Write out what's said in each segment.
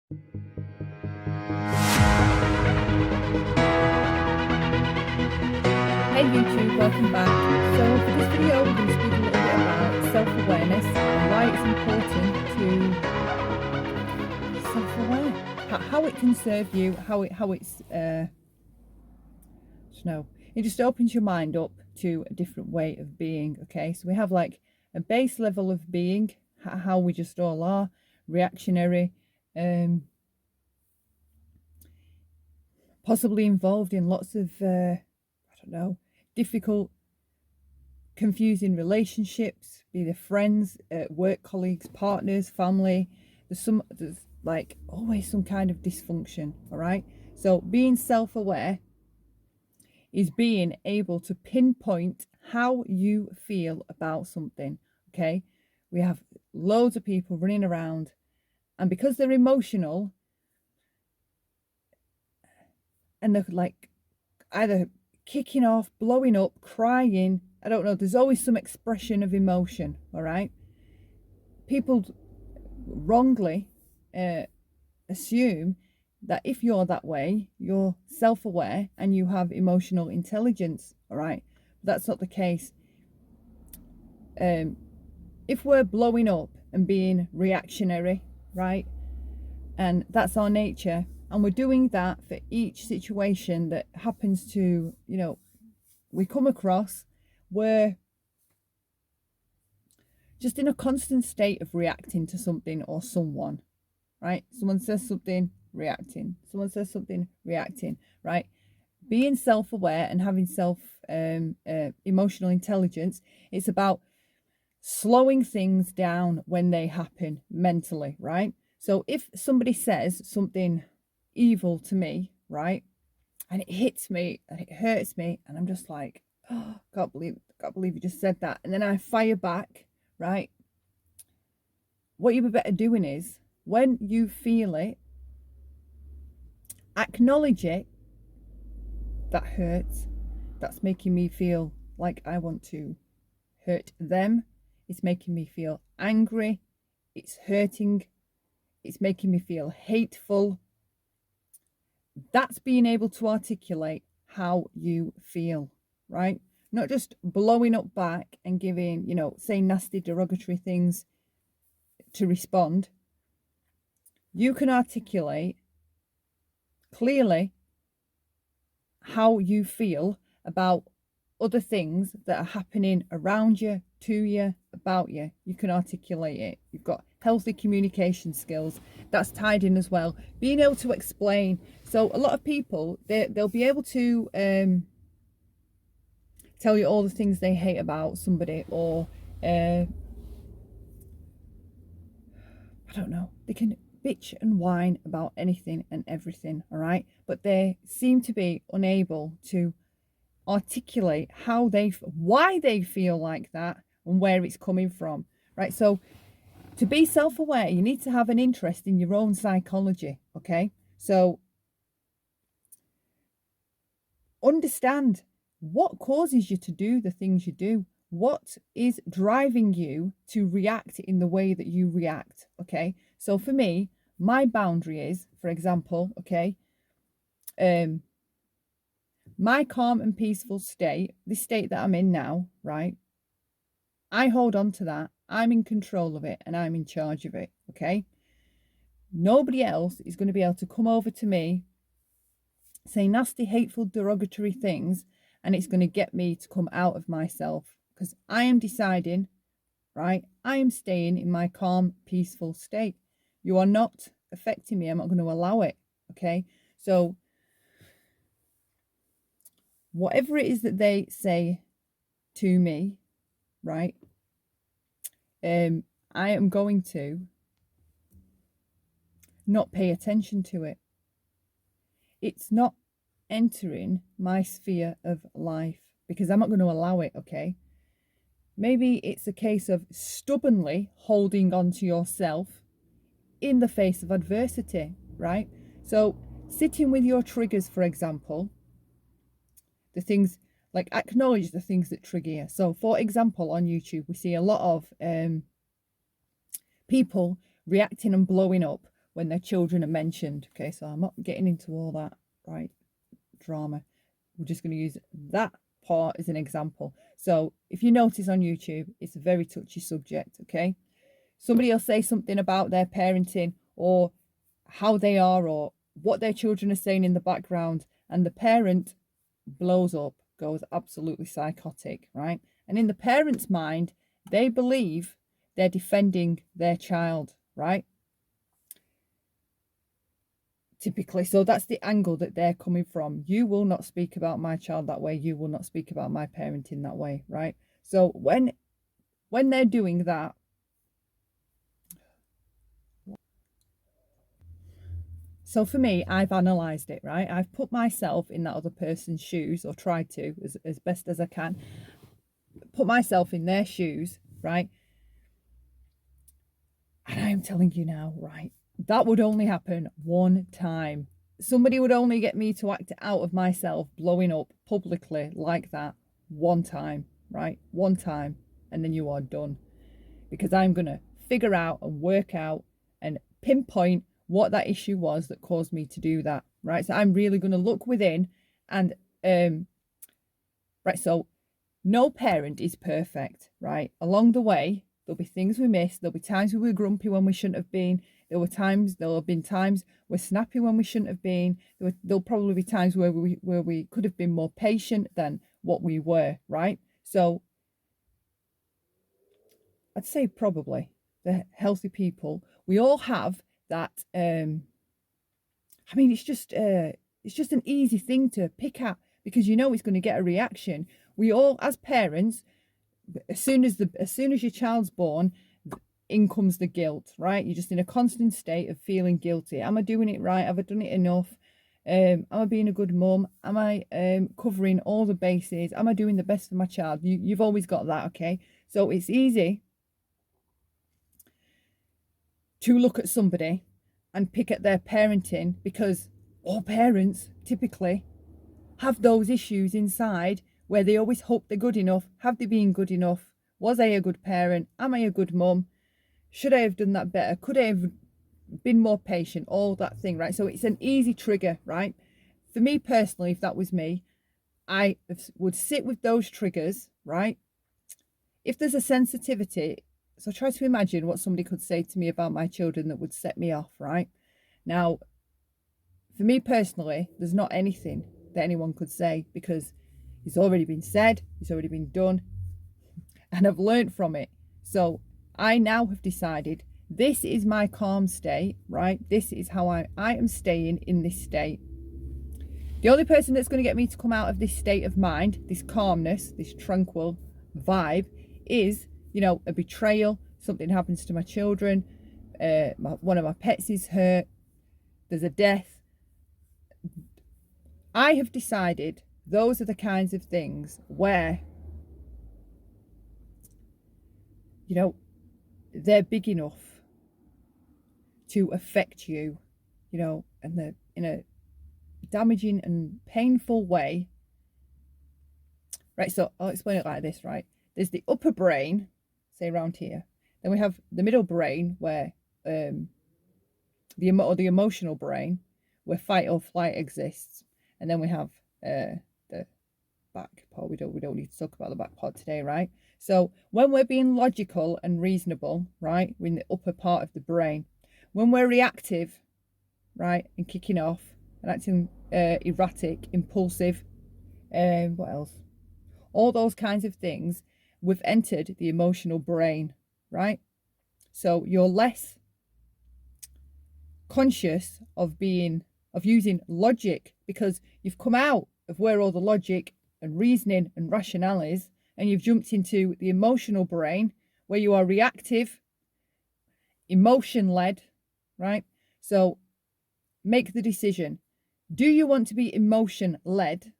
Hey YouTube, welcome back. So for this video we're going to speak a little bit about self-awareness and why it's important to be self-aware. How it can serve you, it just opens your mind up to a different way of being, okay? So we have like a base level of being, how we just all are, reactionary, possibly involved in lots of, difficult, confusing relationships, be they friends, work colleagues, partners, family. There's like always some kind of dysfunction, all right? So being self-aware is being able to pinpoint how you feel about something, okay? We have loads of people running around, and because they're emotional and they're like either kicking off, blowing up, crying, I don't know, there's always some expression of emotion, all right? People wrongly assume that if you're that way, you're self-aware and you have emotional intelligence, all right? But that's not the case. If we're blowing up and being reactionary, right, and that's our nature, and we're doing that for each situation that happens to, we come across, we're just in a constant state of reacting to something or someone, right? Someone says something, reacting. Someone says something, reacting, right? Being self-aware and having emotional intelligence, it's about slowing things down when they happen mentally, right? So if somebody says something evil to me, right, and it hits me and it hurts me, and I'm just like, oh, can't believe you just said that, and then I fire back, right? What you be better doing is, when you feel it, acknowledge it. That hurts. That's making me feel like I want to hurt them. It's making me feel angry. It's hurting. It's making me feel hateful. That's being able to articulate how you feel, right? Not just blowing up back and giving, saying nasty, derogatory things to respond. You can articulate clearly how you feel about other things that are happening around you, to you, about you. You can articulate it. You've got healthy communication skills. That's tied in as well. Being able to explain. So a lot of people, they'll be able to tell you all the things they hate about somebody, or I don't know, they can bitch and whine about anything and everything, all right? But they seem to be unable to articulate why they feel like that and where it's coming from, right? So to be self-aware, you need to have an interest in your own psychology, okay? So understand what causes you to do the things you do. What is driving you to react in the way that you react, okay? So for me, my boundary is, for example, okay, my calm and peaceful state, this state that I'm in now, right? I hold on to that. I'm in control of it and I'm in charge of it, okay? Nobody else is going to be able to come over to me, say nasty, hateful, derogatory things, and it's going to get me to come out of myself, because I am deciding, right? I am staying in my calm, peaceful state. You are not affecting me. I'm not going to allow it, okay? So whatever it is that they say to me, right, I am going to not pay attention to it. It's not entering my sphere of life, because I'm not going to allow it, okay? Maybe it's a case of stubbornly holding on to yourself in the face of adversity, right? So sitting with your triggers, for example, the things, like, acknowledge the things that trigger you. So for example, on YouTube, we see a lot of people reacting and blowing up when their children are mentioned. Okay, so I'm not getting into all that, right, drama. We're just going to use that part as an example. So if you notice on YouTube, it's a very touchy subject, okay? Somebody will say something about their parenting or how they are or what their children are saying in the background, and the parent blows up, goes absolutely psychotic, right? And in the parent's mind, they believe they're defending their child, right? Typically. So that's the angle that they're coming from. You will not speak about my child that way. You will not speak about my parenting that way, right? So when they're doing that, so for me, I've analysed it, right? I've put myself in that other person's shoes, or tried to, as best as I can, put myself in their shoes, right? And I am telling you now, right, that would only happen one time. Somebody would only get me to act out of myself, blowing up publicly like that one time, right? One time, and then you are done. Because I'm going to figure out and work out and pinpoint what that issue was that caused me to do that, right? So I'm really going to look within and, right, so no parent is perfect, right? Along the way, there'll be things we miss. There'll be times we were grumpy when we shouldn't have been. There'll have been times we're snappy when we shouldn't have been. There'll probably be times where we could have been more patient than what we were, right? So I'd say probably the healthy people, we all have that. I mean, it's just an easy thing to pick at because you know it's going to get a reaction. We all, as parents, as soon as your child's born, in comes the guilt, right? You're just in a constant state of feeling guilty. Am I doing it right? Have I done it enough? Am I being a good mum? Am I covering all the bases? Am I doing the best for my child? You've always got that, okay? So it's easy to look at somebody and pick at their parenting because all parents typically have those issues inside where they always hope they're good enough. Have they been good enough? Was I a good parent? Am I a good mum? Should I have done that better? Could I have been more patient? All that thing, right? So it's an easy trigger, right? For me personally, if that was me, I would sit with those triggers, right? If there's a sensitivity, so try to imagine what somebody could say to me about my children that would set me off, right? Now, for me personally, there's not anything that anyone could say because it's already been said, it's already been done, and I've learned from it. So I now have decided this is my calm state, right? This is how I am staying in this state. The only person that's going to get me to come out of this state of mind, this calmness, this tranquil vibe, is, a betrayal. Something happens to my children. One of my pets is hurt. There's a death. I have decided those are the kinds of things where, they're big enough to affect you, and they're in a damaging and painful way. Right, so I'll explain it like this, right? There's the upper brain, say around here. Then we have the middle brain where the emotional brain where fight or flight exists. And then we have the back part. We don't need to talk about the back part today, right? So when we're being logical and reasonable, right, we're in the upper part of the brain. When we're reactive, right, and kicking off and acting erratic, impulsive, what else? All those kinds of things, we've entered the emotional brain, right? So you're less conscious of using logic because you've come out of where all the logic and reasoning and rationale is, and you've jumped into the emotional brain where you are reactive, emotion-led, right? So make the decision. Do you want to be emotion-led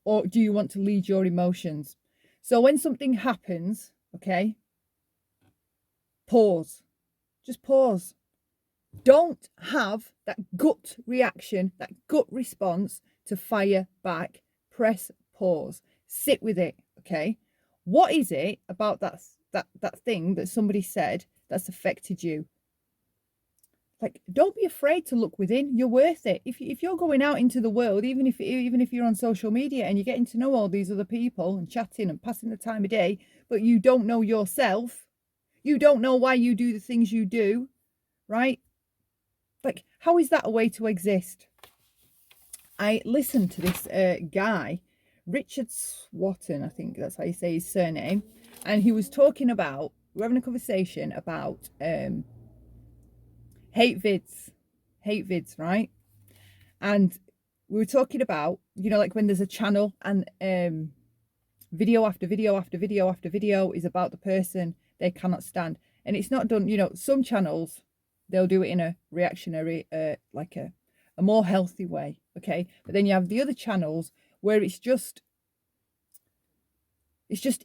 or do you want to lead your emotions? So when something happens, okay, pause. Just pause. Don't have that gut reaction, that gut response to fire back. Press pause. Sit with it, okay? What is it about that thing that somebody said that's affected you? like, don't be afraid to look within. You're worth it. If you're going out into the world, even if you're on social media and you're getting to know all these other people and chatting and passing the time of day, but you don't know yourself, you don't know why you do the things you do, right? Like, how is that a way to exist? I listened to this guy, Richard Swatton, I think that's how you say his surname, and he was talking about, we're having a conversation about hate vids, right? And we were talking about, you know, like when there's a channel and video after video after video after video is about the person they cannot stand, and it's not done, you know, some channels they'll do it in a reactionary like a more healthy way, okay? But then you have the other channels where it's just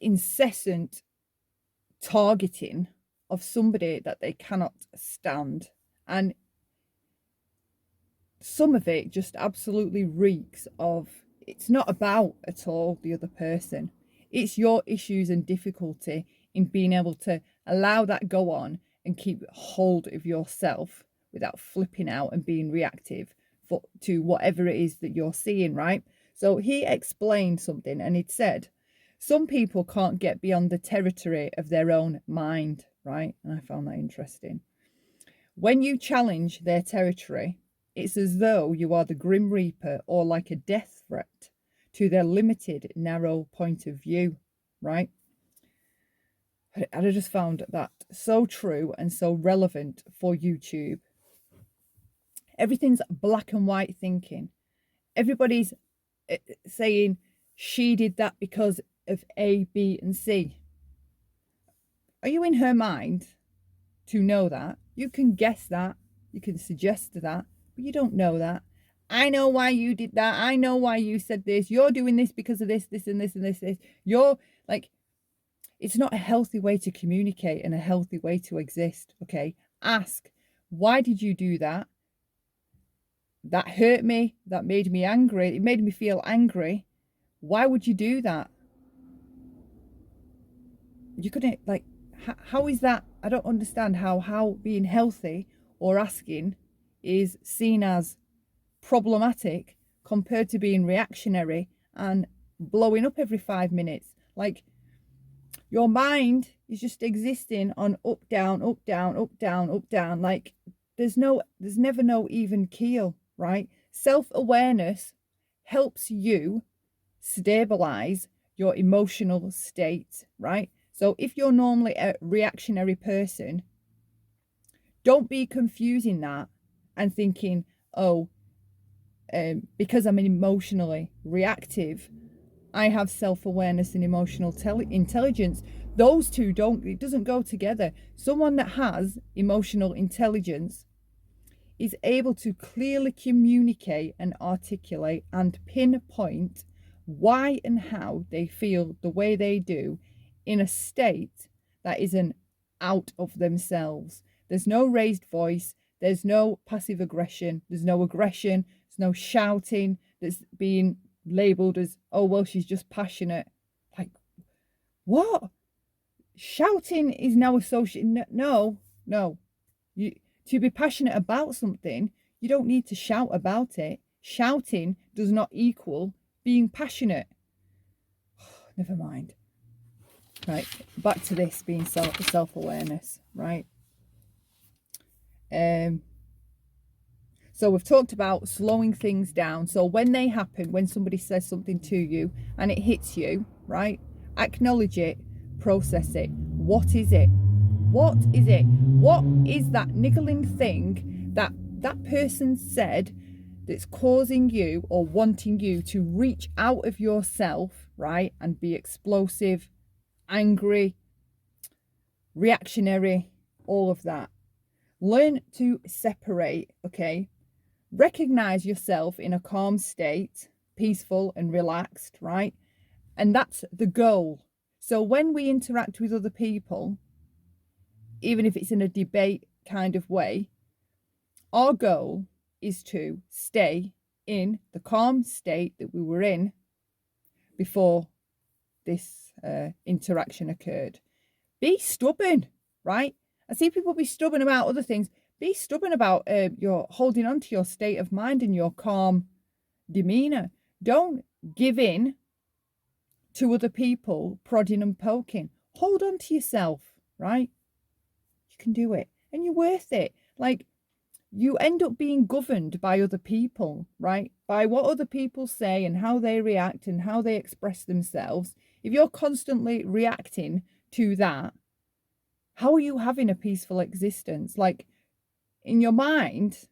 incessant targeting of somebody that they cannot stand, and some of it just absolutely reeks of, it's not about at all the other person. It's your issues and difficulty in being able to allow that go on and keep hold of yourself without flipping out and being reactive to whatever it is that you're seeing, right? So he explained something, and he'd said, some people can't get beyond the territory of their own mind, right? And I found that interesting. When you challenge their territory, it's as though you are the Grim Reaper or like a death threat to their limited, narrow point of view, right? And I just found that so true and so relevant for YouTube. Everything's black and white thinking. Everybody's saying she did that because of A, B, and C. Are you in her mind to know that? You can guess that. You can suggest that. But you don't know that. I know why you did that. I know why you said this. You're doing this because of this, this, and this, and this. You're like, it's not a healthy way to communicate and a healthy way to exist, okay? Ask, why did you do that? That hurt me. That made me angry. It made me feel angry. Why would you do that? You couldn't, like, how is that? I don't understand how being healthy or asking is seen as problematic compared to being reactionary and blowing up every 5 minutes. Like, your mind is just existing on up, down, up, down, up, down, up, down. Like, there's never no even keel, right? Self-awareness helps you stabilize your emotional state, right? So if you're normally a reactionary person, don't be confusing that and thinking, oh, because I'm emotionally reactive, I have self-awareness and emotional intelligence. Those two it doesn't go together. Someone that has emotional intelligence is able to clearly communicate and articulate and pinpoint why and how they feel the way they do in a state that isn't out of themselves. There's no raised voice. There's no passive aggression. There's no aggression. There's no shouting that's being labeled as, oh, well, she's just passionate. Like, what? Shouting is now associated. No. To be passionate about something, you don't need to shout about it. Shouting does not equal being passionate. Never mind. Right, back to this being self-awareness, right? So we've talked about slowing things down. So when they happen, when somebody says something to you and it hits you, right? Acknowledge it, process it. What is it? What is it? What is that niggling thing that person said that's causing you or wanting you to reach out of yourself, right? And be explosive, angry, reactionary, all of that. Learn to separate, okay? Recognize yourself in a calm state, peaceful and relaxed, right? And that's the goal. So when we interact with other people, even if it's in a debate kind of way, our goal is to stay in the calm state that we were in before this interaction occurred. Be stubborn, right? I see people be stubborn about other things. Be stubborn about your holding on to your state of mind and your calm demeanor. Don't give in to other people prodding and poking. Hold on to yourself, right? You can do it, and you're worth it. Like, you end up being governed by other people, right? By what other people say and how they react and how they express themselves. If you're constantly reacting to that, how are you having a peaceful existence? Like, in your mind,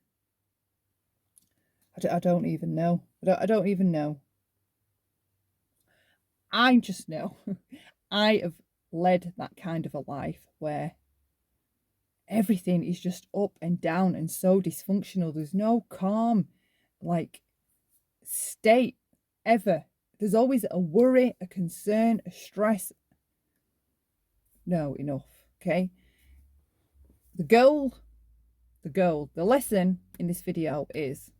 I don't even know. I don't even know. I just know I have led that kind of a life where everything is just up and down and so dysfunctional. There's no calm, like, state ever. There's always a worry, a concern, a stress. No, enough. Okay. The lesson in this video is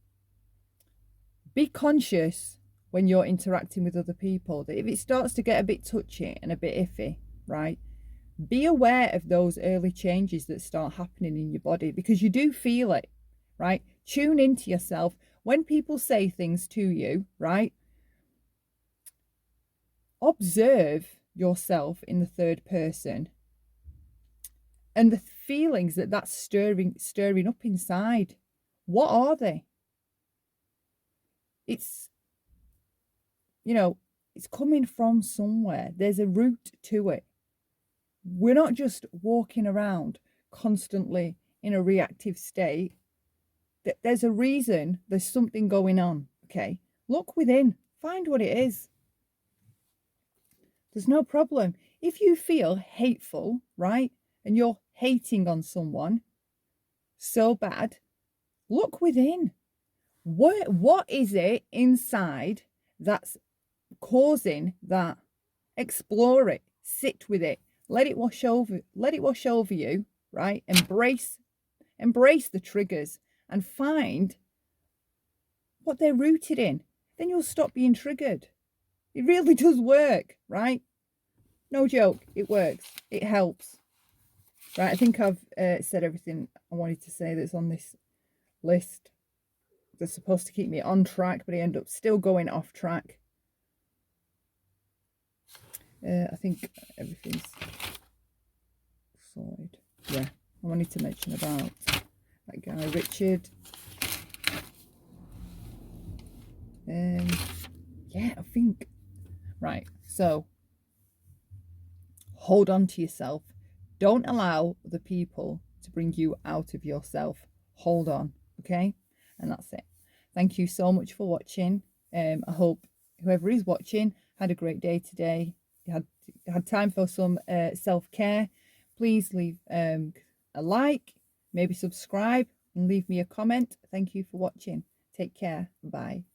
be conscious when you're interacting with other people that if it starts to get a bit touchy and a bit iffy, right? Be aware of those early changes that start happening in your body, because you do feel it, right? Tune into yourself. When people say things to you, right? Observe yourself in the third person and the feelings that that's stirring up inside. What are they? It's, it's coming from somewhere. There's a root to it. We're not just walking around constantly in a reactive state. There's a reason. There's something going on. Okay. Look within. Find what it is. There's no problem. If you feel hateful, right, and you're hating on someone so bad, look within. What is it inside that's causing that? Explore it. Sit with it. Let it wash over you, right? Embrace the triggers and find what they're rooted in. Then you'll stop being triggered. It really does work, right? No joke, it works. It helps. Right, I think I've said everything I wanted to say that's on this list. They're supposed to keep me on track, but I end up still going off track. I think everything's sorted. Yeah, I wanted to mention about that guy, Richard. Yeah, I think. Right, so hold on to yourself. Don't allow the people to bring you out of yourself. Hold on, okay? And that's it. Thank you so much for watching. I hope whoever is watching had a great day today. You had time for some self-care. Please leave a like, maybe subscribe, and leave me a comment. Thank you for watching. Take care. Bye.